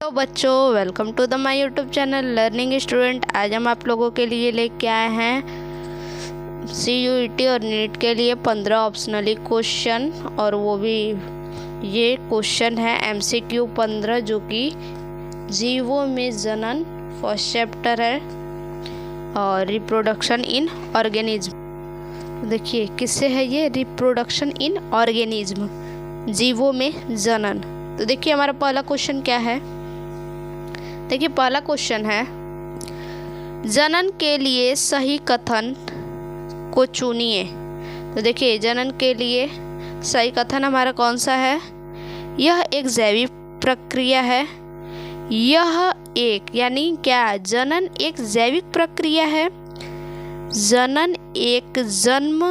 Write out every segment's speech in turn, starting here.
तो बच्चों, welcome to the my YouTube channel learning student. आज हम आप लोगों के लिए लेके आए हैं CUET और नीट के लिए 15 ऑप्शनली क्वेश्चन, और वो भी ये क्वेश्चन है MCQ 15 जो कि जीवों में जनन फर्स्ट चैप्टर है और रिप्रोडक्शन इन ऑर्गेनिज्म। देखिए किससे है ये, रिप्रोडक्शन इन ऑर्गेनिज्म, जीवों में जनन। तो देखिए हमारा पहला क्वेश्चन क्या है। देखिए पहला क्वेश्चन है, जनन के लिए सही कथन को चुनिए। तो देखिए जनन के लिए सही कथन हमारा कौन सा है। यह एक जैविक प्रक्रिया है। यह एक यानी क्या, जनन एक जैविक प्रक्रिया है। जनन एक जन्म,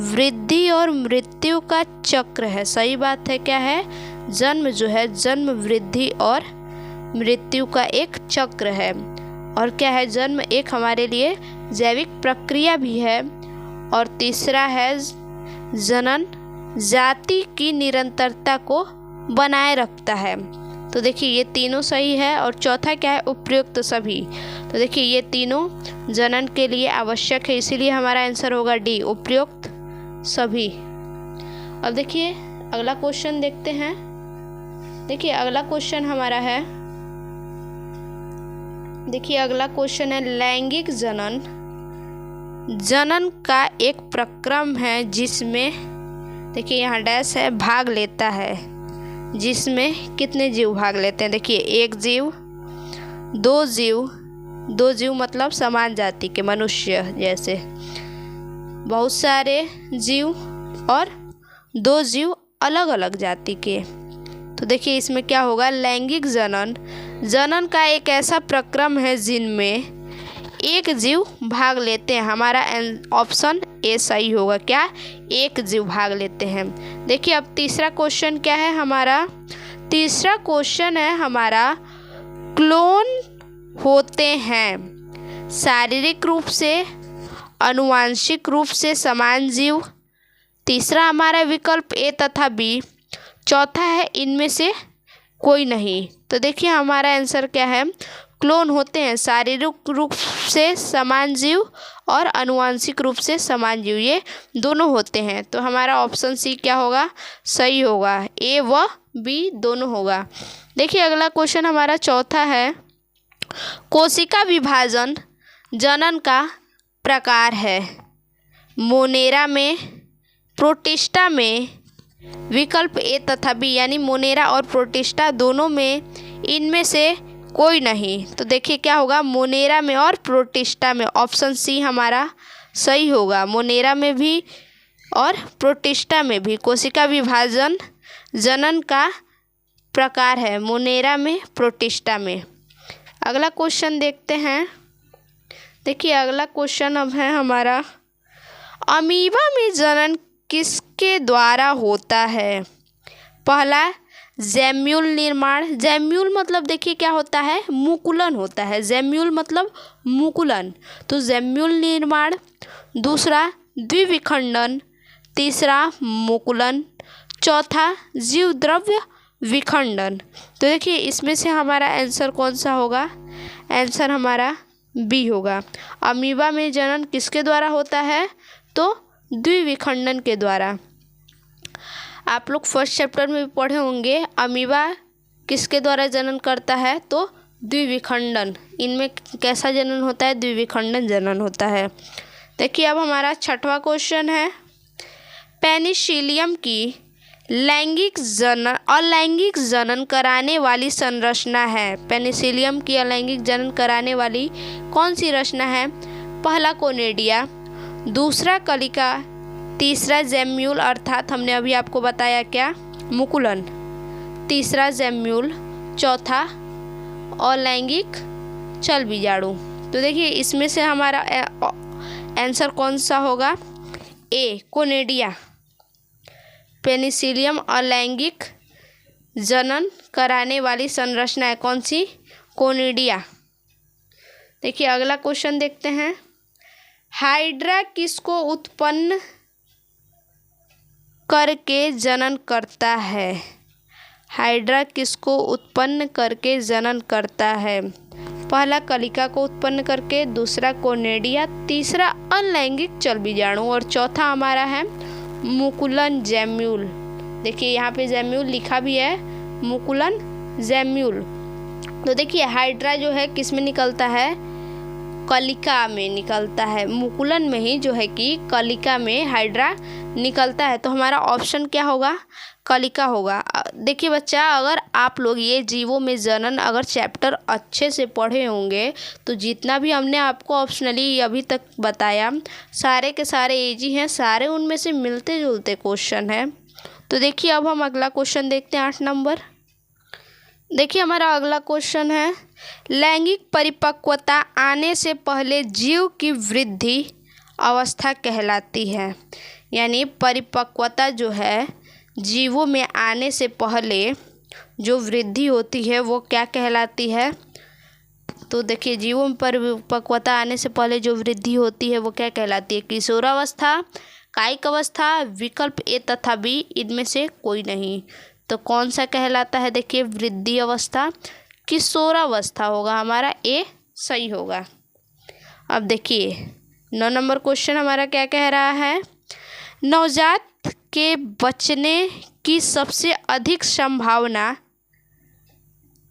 वृद्धि और मृत्यु का चक्र है। सही बात है, क्या है, जन्म जो है, जन्म, वृद्धि और मृत्यु का एक चक्र है। और क्या है, जन्म एक हमारे लिए जैविक प्रक्रिया भी है। और तीसरा है, जनन जाति की निरंतरता को बनाए रखता है। तो देखिए ये तीनों सही है। और चौथा क्या है, उपयुक्त सभी। तो देखिए ये तीनों जनन के लिए आवश्यक है, इसीलिए हमारा आंसर होगा डी, उपयुक्त सभी। अब देखिए अगला क्वेश्चन देखते हैं। देखिए अगला क्वेश्चन हमारा है, देखिए अगला क्वेश्चन है, लैंगिक जनन जनन का एक प्रक्रम है जिसमें, देखिए यहाँ डैश है, भाग लेता है, जिसमें कितने जीव भाग लेते हैं। देखिए एक जीव, दो जीव, दो जीव मतलब समान जाति के मनुष्य जैसे, बहुत सारे जीव और दो जीव अलग अलग जाति के। तो देखिए इसमें क्या होगा, लैंगिक जनन जनन का एक ऐसा प्रक्रम है जिनमें एक जीव भाग लेते हैं। हमारा ऑप्शन ए सही होगा, क्या, एक जीव भाग लेते हैं। देखिए अब तीसरा क्वेश्चन क्या है हमारा, तीसरा क्वेश्चन है हमारा, क्लोन होते हैं शारीरिक रूप से, आनुवांशिक रूप से समान जीव। तीसरा हमारा विकल्प ए तथा बी। चौथा है इनमें से कोई नहीं। तो देखिए हमारा आंसर क्या है, क्लोन होते हैं शारीरिक रूप से समान जीव और आनुवांशिक रूप से समान जीव, ये दोनों होते हैं। तो हमारा ऑप्शन सी क्या होगा, सही होगा, ए व बी दोनों होगा। देखिए अगला क्वेश्चन हमारा चौथा है, कोशिका विभाजन जनन का प्रकार है। मोनेरा में, प्रोटिस्टा में, विकल्प ए तथा बी, यानी मोनेरा और प्रोटिस्टा दोनों में, इनमें से कोई नहीं। तो देखिए क्या होगा, मोनेरा में और प्रोटिस्टा में। ऑप्शन सी हमारा सही होगा, मोनेरा में भी और प्रोटिस्टा में भी कोशिका विभाजन जनन का प्रकार है, मोनेरा में, प्रोटिस्टा में। अगला क्वेश्चन देखते हैं। देखिए अगला क्वेश्चन अब है हमारा, अमीबा में जनन किसके द्वारा होता है। पहला, जैम्यूल निर्माण। जैम्यूल मतलब देखिए क्या होता है, मुकुलन होता है। जैम्यूल मतलब मुकुलन, तो जैम्यूल निर्माण। दूसरा द्विविखंडन। तीसरा मुकुलन। चौथा जीव द्रव्य विखंडन। तो देखिए इसमें से हमारा आंसर कौन सा होगा, आंसर हमारा बी होगा। अमीबा में जनन किसके द्वारा होता है, तो द्विविखंडन के द्वारा। आप लोग फर्स्ट चैप्टर में भी पढ़े होंगे, अमीबा किसके द्वारा जनन करता है, तो द्विविखंडन। इनमें कैसा जनन होता है, द्विविखंडन जनन होता है। देखिए अब हमारा छठवां क्वेश्चन है, पेनिसिलियम की लैंगिक जनन, अलैंगिक जनन कराने वाली संरचना है। पेनिसिलियम की अलैंगिक जनन कराने वाली कौन सी रचना है। पहला कोनेडिया, दूसरा कलिका, तीसरा जैम्यूल अर्थात हमने अभी आपको बताया क्या, मुकुलन, तीसरा जैम्यूल, चौथा अलैंगिक चल बीजाणु। तो देखिए इसमें से हमारा आंसर कौन सा होगा, ए, कोनेडिया। पेनिसिलियम अलैंगिक जनन कराने वाली संरचना है कौन सी, कोनेडिया। देखिए अगला क्वेश्चन देखते हैं, हाइड्रा किसको उत्पन्न करके जनन करता है। हाइड्रा किसको उत्पन्न करके जनन करता है? पहला कलिका को उत्पन्न करके, दूसरा कोनेडिया, तीसरा अनलैंगिक चल बीजाणु और चौथा हमारा है मुकुलन जैम्यूल। देखिए यहाँ पे जैम्यूल लिखा भी है, मुकुलन जैम्यूल। तो देखिए हाइड्रा जो है किस में निकलता है? कलिका में निकलता है, मुकुलन में ही जो है कि कलिका में हाइड्रा निकलता है। तो हमारा ऑप्शन क्या होगा? कलिका होगा। देखिए बच्चा, अगर आप लोग ये जीवों में जनन अगर चैप्टर अच्छे से पढ़े होंगे तो जितना भी हमने आपको ऑप्शनली अभी तक बताया सारे के सारे इजी हैं, सारे उनमें से मिलते जुलते क्वेश्चन हैं। तो देखिए अब हम अगला क्वेश्चन देखते हैं 8 नंबर। देखिए हमारा अगला क्वेश्चन है, लैंगिक परिपक्वता आने से पहले जीव की वृद्धि अवस्था कहलाती है। यानी परिपक्वता जो है जीवों में आने से पहले जो वृद्धि होती है वो क्या कहलाती है? तो देखिए जीवों में परिपक्वता आने से पहले जो वृद्धि होती है वो क्या कहलाती है? किशोरावस्था, कायिक अवस्था, विकल्प ए तथा बी, इनमें से कोई नहीं। तो कौन सा कहलाता है? देखिए वृद्धि अवस्था, किशोरावस्था होगा हमारा, ए सही होगा। अब देखिए 9 नंबर क्वेश्चन हमारा क्या कह रहा है? नवजात के बचने की सबसे अधिक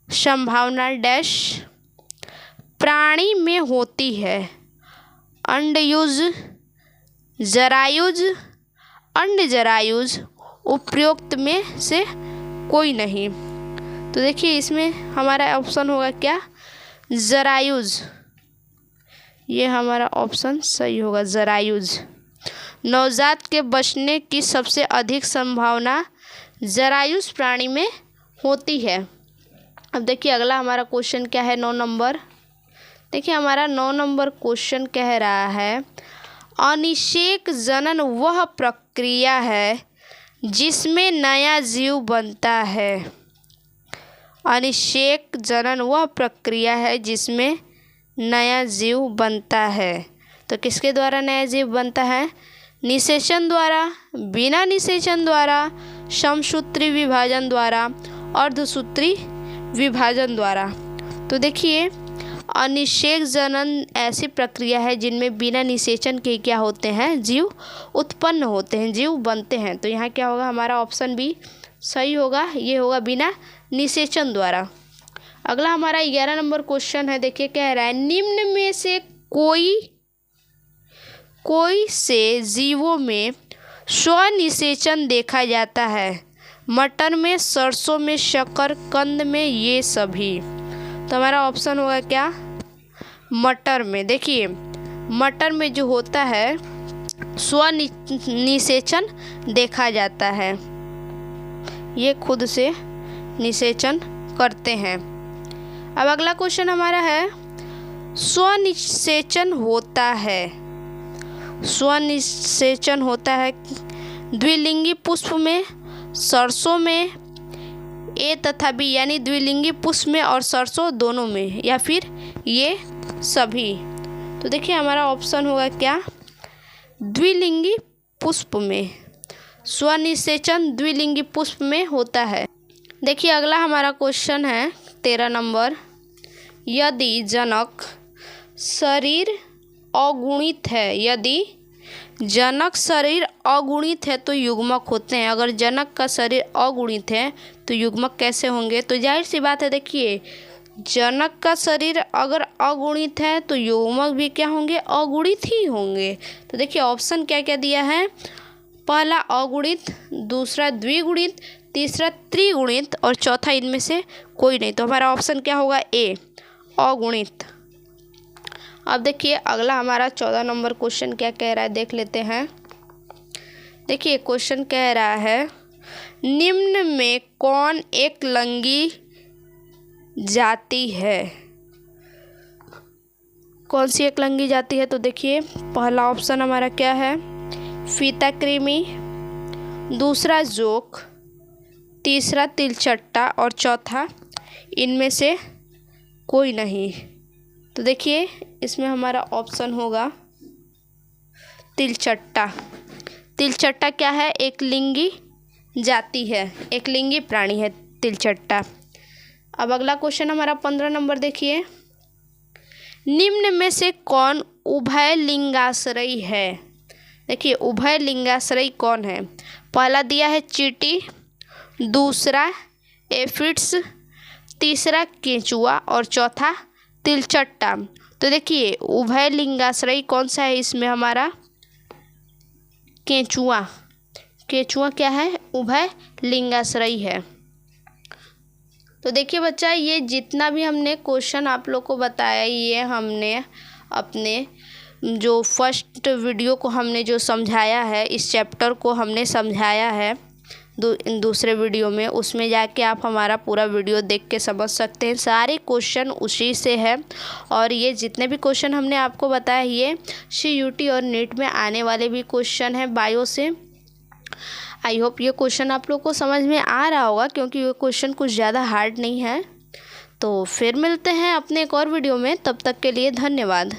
संभावना डैश प्राणी में होती है? अंडयुज, जरायुज, अंडजरायुज, उपरोक्त में से कोई नहीं। तो देखिए इसमें हमारा ऑप्शन होगा क्या? जरायुज। ये हमारा ऑप्शन सही होगा, जरायुज। नवजात के बचने की सबसे अधिक संभावना जरायुज प्राणी में होती है। अब देखिए अगला हमारा क्वेश्चन क्या है 9 नंबर। देखिए हमारा 9 नंबर क्वेश्चन कह रहा है, अनिषेक जनन वह प्रक्रिया है जिसमें नया जीव बनता है। अनिषेक जनन वह प्रक्रिया है जिसमें नया जीव बनता है। तो किसके द्वारा नया जीव बनता है? निषेचन द्वारा, बिना निषेचन द्वारा, समसूत्री विभाजन द्वारा, अर्धसूत्री विभाजन द्वारा। तो देखिए अनिषेक जनन ऐसी प्रक्रिया है जिनमें बिना निषेचन के क्या होते हैं? जीव उत्पन्न होते हैं, जीव बनते हैं। तो यहाँ क्या होगा? हमारा ऑप्शन बी सही होगा, ये होगा बिना निषेचन द्वारा। अगला हमारा 11 नंबर क्वेश्चन है। देखिए कह रहा है, निम्न में से कोई से जीवों में स्वनिषेचन देखा जाता है? मटर में, सरसों में, शकरकंद में, ये सभी। तो हमारा ऑप्शन होगा क्या? मटर में। देखिए मटर में जो होता है स्वनिषेचन देखा जाता है, ये खुद से निषेचन करते हैं। अब अगला क्वेश्चन हमारा है, स्वनिषेचन होता है द्विलिंगी पुष्प में, सरसों में, ए तथा बी, यानी द्विलिंगी पुष्प में और सरसों दोनों में, या फिर ये सभी। तो देखिए हमारा ऑप्शन होगा क्या? द्विलिंगी पुष्प में। स्वनिषेचन द्विलिंगी पुष्प में होता है। देखिए अगला हमारा क्वेश्चन है 13 नंबर, यदि जनक शरीर अगुणित है, यदि जनक शरीर अगुणित है तो युग्मक होते हैं। अगर जनक का शरीर अगुणित है तो युग्मक कैसे होंगे? तो जाहिर सी बात है, देखिए जनक का शरीर अगर अगुणित है तो युग्मक भी क्या होंगे? अगुणित ही होंगे। तो देखिए ऑप्शन क्या क्या दिया है? पहला अगुणित, दूसरा द्विगुणित, तीसरा त्रिगुणित और चौथा इनमें से कोई नहीं। तो हमारा ऑप्शन क्या होगा? ए अगुणित। अब देखिए अगला हमारा 14 नंबर क्वेश्चन क्या कह रहा है, देख लेते हैं। देखिए क्वेश्चन कह रहा है, निम्न में कौन एक लिंगी जाति है? कौन सी एक लिंगी जाति है? तो देखिए पहला ऑप्शन हमारा क्या है? फीताकृमि, दूसरा जोक, तीसरा तिलचट्टा और चौथा इनमें से कोई नहीं। तो देखिए इसमें हमारा ऑप्शन होगा तिलचट्टा। तिलचट्टा क्या है? एक लिंगी जाति है, एक लिंगी प्राणी है। तिलचट्टा। अब अगला क्वेश्चन हमारा 15 नंबर देखिए, निम्न में से कौन उभय लिंगाश्रयी है। देखिए उभय लिंगाश्रयी कौन है। पहला दिया है चींटी, दूसरा एफिड्स, तीसरा केंचुआ और चौथा तिलचट्टा। तो देखिए उभय लिंगाश्रयी कौन सा है इसमें हमारा, केंचुआ। केंचुआ क्या है, उभय लिंगाश्रयी है। तो देखिए बच्चा, ये जितना भी हमने क्वेश्चन आप लोग को बताया, ये हमने अपने जो फर्स्ट वीडियो को हमने जो समझाया है, इस चैप्टर को हमने समझाया है दूसरे वीडियो में, उसमें जाके आप हमारा पूरा वीडियो देख के समझ सकते हैं। सारे क्वेश्चन उसी से है और ये जितने भी क्वेश्चन हमने आपको बताया ये CUT और नीट में आने वाले भी क्वेश्चन हैं बायो से। आई होप ये क्वेश्चन आप लोग को समझ में आ रहा होगा, क्योंकि ये क्वेश्चन कुछ ज़्यादा हार्ड नहीं है। तो फिर मिलते हैं अपने एक और वीडियो में, तब तक के लिए धन्यवाद।